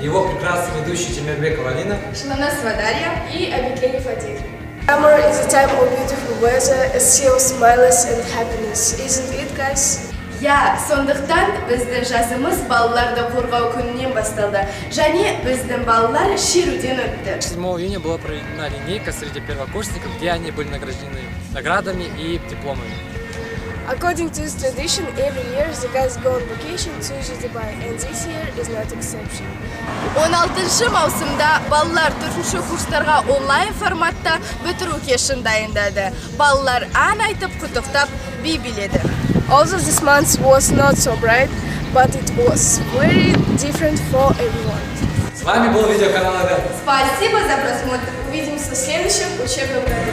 Его прекрасный ведущий Тимирбекова Алина, Шаланасова Дарья и Абикеев Фатих. Summer is a time of beautiful weather, a sea of smiles and happiness, isn't it, guys? Сондықтан біздің жазымыз балаларды қорғау күнінен басталды. Және біздің балалар шеруден өтті. 7 июня была проведена линейка среди первокурсников, где они были награждены наградами и дипломами. According to this tradition, every year the guys go on vacation to Dubai, and this year is not exception. 16 маусымда балалар 4-ші курстарға онлайн форматта бітіру кешін дайындады. Балалар ән айтып, құттықтап, би биледі. Although this month was not so bright, but it was very different for everyone. с вами был видеоканал АГ. Спасибо за просмотр. Увидимся в следующем учебном году.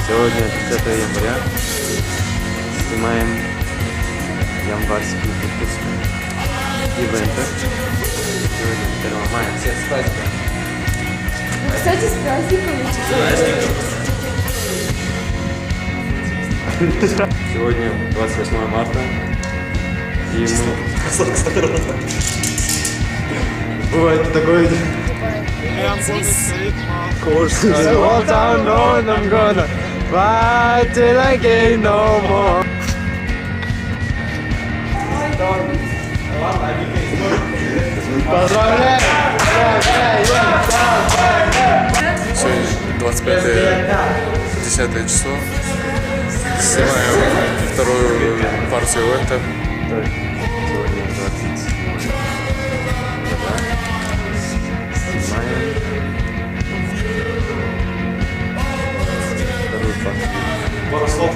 Сегодня 30 января. Снимаем январский выпуск ивента. Сегодня 1 мая. Всех с праздником. Кстати, с праздником. Сегодня 28 марта. И мы... Бывает такое. All down road I'm gonna fight till I gain no more. Сегодня 25-10 число. Снимаем вторую партию ивента. Сегодня 20. Снимаем вторую партию. Пару слов